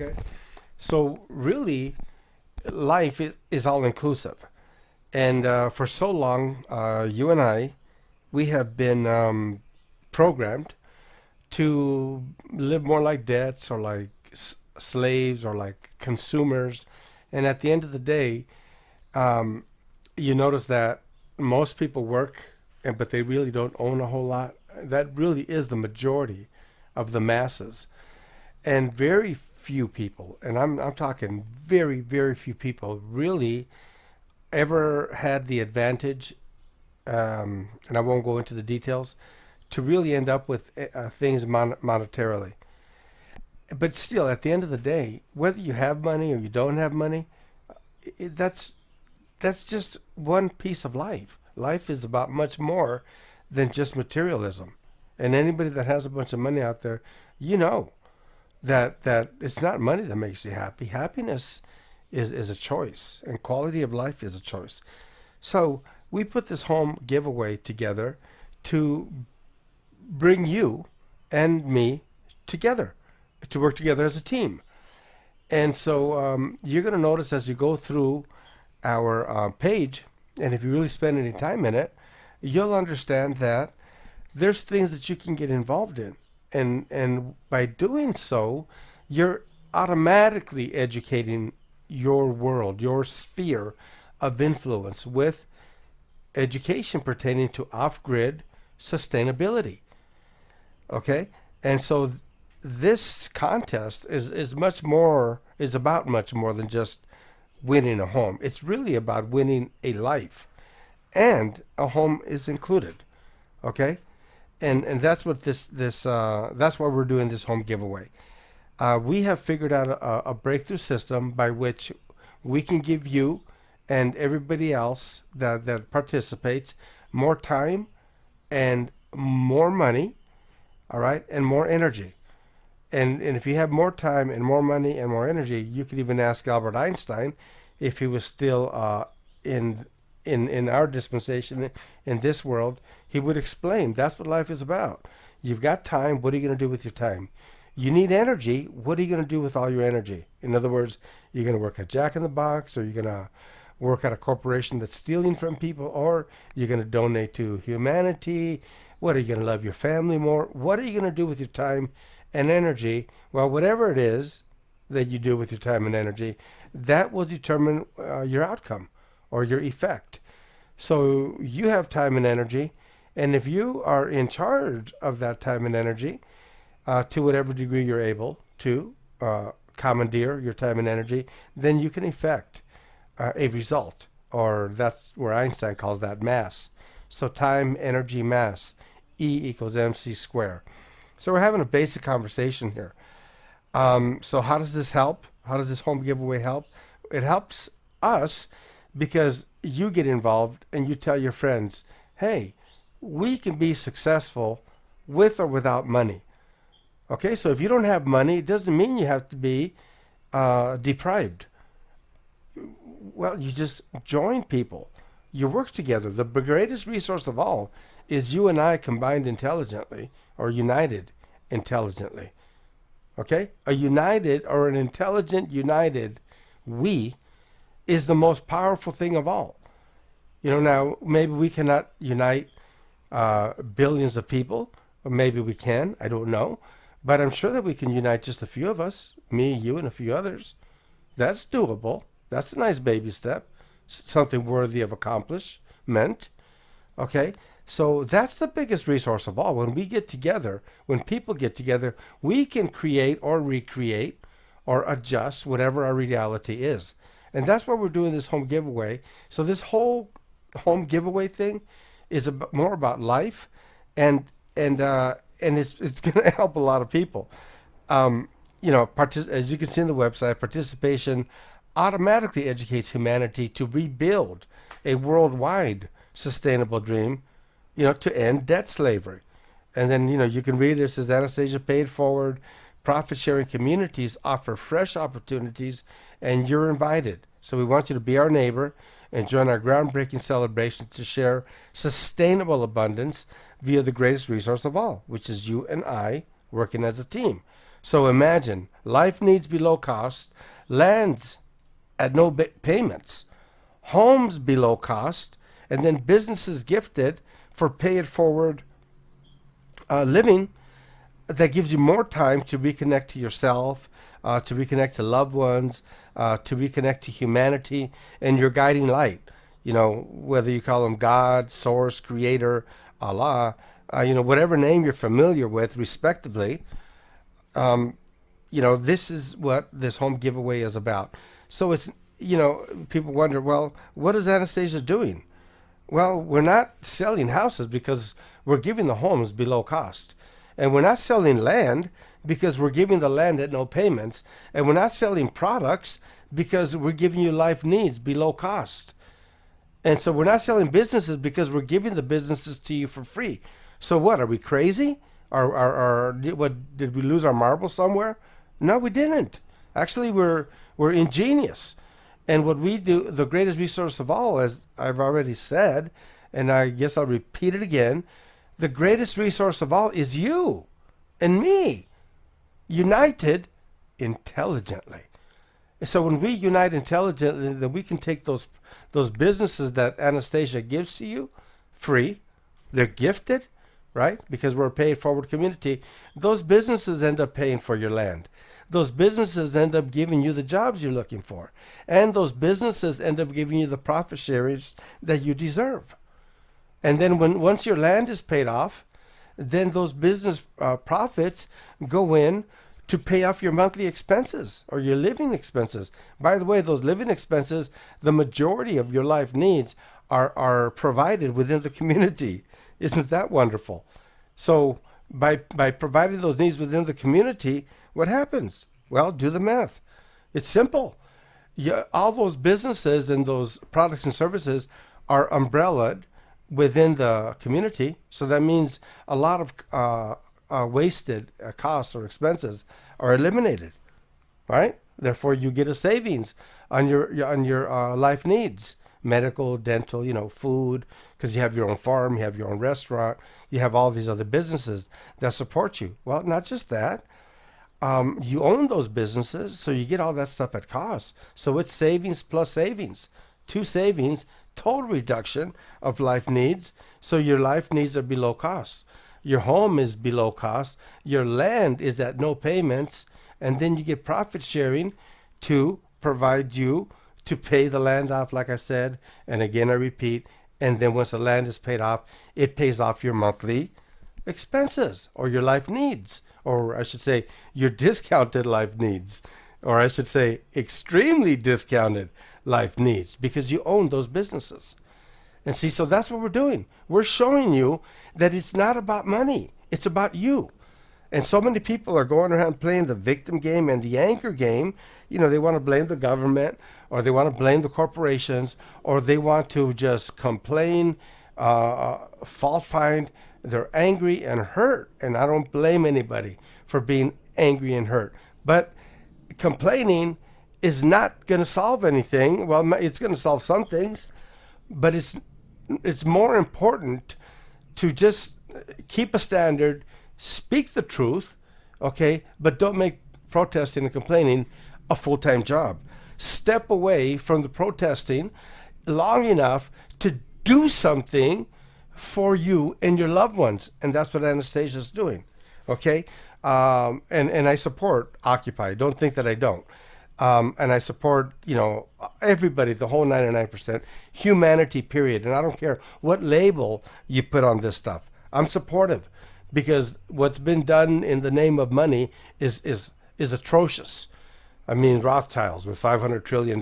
Okay. So really, life is all inclusive. And for so long, you and I, we have been programmed to live more like debts or like slaves or like consumers. And at the end of the day, um, you notice that most people work, but they really don't own a whole lot. That really is the majority of the masses. And very few people, and I'm talking very, very few people, really ever had the advantage, and I won't go into the details, to really end up with things monetarily. But still, at the end of the day, whether you have money or you don't have money, it, that's that's just one piece of life. Life is about much more than just materialism. And anybody that has a bunch of money out there, you know that it's not money that makes you happy. Happiness is a choice, and quality of life is a choice. So we put this home giveaway together to bring you and me together, to work together as a team. And so you're going to notice as you go through our page, and if you really spend any time in it, you'll understand that there's things that you can get involved in. And by doing so, you're automatically educating your world, your sphere of influence with education pertaining to off-grid sustainability. Okay? And so this contest is much more, is about much more than just winning a home. It's really about winning a life, and a home is included. Okay? And that's what this that's why we're doing this home giveaway. We have figured out a breakthrough system by which we can give you and everybody else that participates more time and more money, all right, and more energy. And if you have more time and more money and more energy, you could even ask Albert Einstein if he was still in our dispensation, in this world. He would explain that's what life is about. You've got time. What are you going to do with your time? You need energy. What are you going to do with all your energy? In other words, you're going to work at Jack in the Box, or you're going to work at a corporation that's stealing from people, or you're going to donate to humanity. What, are you going to love your family more? What are you going to do with your time and energy? Well, whatever it is that you do with your time and energy, that will determine your outcome or your effect. So you have time and energy, and if you are in charge of that time and energy, to whatever degree you're able to commandeer your time and energy, then you can effect a result, or that's where Einstein calls that mass. So time, energy, mass, E equals mc squared. So we're having a basic conversation here. So how does this help? How does this home giveaway help? It helps us because you get involved and you tell your friends, hey, we can be successful with or without money. Okay, so if you don't have money, it doesn't mean you have to be deprived. Well, you just join people. You work together. The greatest resource of all is you and I combined intelligently, or united intelligently. Okay? A united, or an intelligent united we is the most powerful thing of all. You know, now maybe we cannot unite billions of people, or maybe we can, I don't know. But I'm sure that we can unite just a few of us, me, you, and a few others. That's doable. That's a nice baby step, something worthy of accomplishment. Okay? So that's the biggest resource of all. When we get together, when people get together, we can create or recreate or adjust whatever our reality is. And that's why we're doing this home giveaway. So this whole home giveaway thing is more about life, and it's going to help a lot of people. As you can see on the website, participation automatically educates humanity to rebuild a worldwide sustainable dream, to end debt slavery. And then, you can read this as Anastasia paid forward. Profit-sharing communities offer fresh opportunities, and you're invited. So we want you to be our neighbor and join our groundbreaking celebration to share sustainable abundance via the greatest resource of all, which is you and I working as a team. So imagine life needs below cost, lands at no payments, homes below cost, and then businesses gifted for pay it forward living that gives you more time to reconnect to yourself, to reconnect to loved ones, to reconnect to humanity and your guiding light. You know, whether you call them God, Source, Creator, Allah, whatever name you're familiar with, respectively. This is what this home giveaway is about. So it's, people wonder, well, what is Anastasia doing? Well, we're not selling houses because we're giving the homes below cost. And we're not selling land because we're giving the land at no payments. And we're not selling products because we're giving you life needs below cost. And so we're not selling businesses because we're giving the businesses to you for free. So what, are we crazy? Did we lose our marbles somewhere? No, we didn't. Actually, we're ingenious. And what we do, the greatest resource of all, as I've already said, and I guess I'll repeat it again, the greatest resource of all is you and me, united intelligently. And so when we unite intelligently, then we can take those businesses that Anastasia gives to you free. They're gifted, right? Because we're a paid forward community. Those businesses end up paying for your land. Those businesses end up giving you the jobs you're looking for. And those businesses end up giving you the profit shares that you deserve. And then once your land is paid off, then those business profits go in to pay off your monthly expenses or your living expenses. By the way, those living expenses, the majority of your life needs are provided within the community. Isn't that wonderful? So by providing those needs within the community, what happens? Well, do the math. It's simple. All those businesses and those products and services are umbrellaed within the community. So that means a lot of wasted costs or expenses are eliminated, right? Therefore, you get a savings on your life needs. Medical, dental, food, because you have your own farm, you have your own restaurant, you have all these other businesses that support you. Well, not just that. You own those businesses, so you get all that stuff at cost. So it's savings plus savings. Two savings, total reduction of life needs. So your life needs are below cost. Your home is below cost. Your land is at no payments. And then you get profit sharing to provide you to pay the land off, like I said. And again, I repeat. And then once the land is paid off, it pays off your monthly expenses or your life needs. Or I should say, your discounted life needs. Or I should say, extremely discounted life needs, because you own those businesses. And see, so that's what we're doing. We're showing you that it's not about money. It's about you. And so many people are going around playing the victim game and the anger game. They want to blame the government, or they want to blame the corporations, or they want to just complain, fault find. They're angry and hurt. And I don't blame anybody for being angry and hurt. But complaining is not going to solve anything. Well, it's going to solve some things, but it's more important to just keep a standard, speak the truth, okay, but don't make protesting and complaining a full-time job. Step away from the protesting long enough to do something for you and your loved ones, and that's what Anastasia is doing, okay? And I support Occupy. Don't think that I don't. And I support, everybody, the whole 99%, humanity, period. And I don't care what label you put on this stuff. I'm supportive, because what's been done in the name of money is atrocious. I mean, Rothschilds with $500 trillion.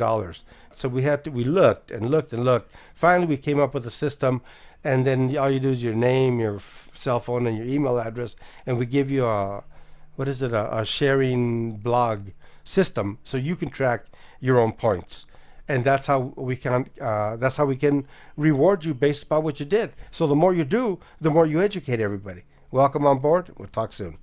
So we looked and looked and looked. Finally, we came up with a system, and then all you do is your name, your cell phone, and your email address, and we give you a sharing blog system, so you can track your own points. And that's how we can reward you based upon what you did. So the more you do, the more you educate everybody. Welcome on board. We'll talk soon.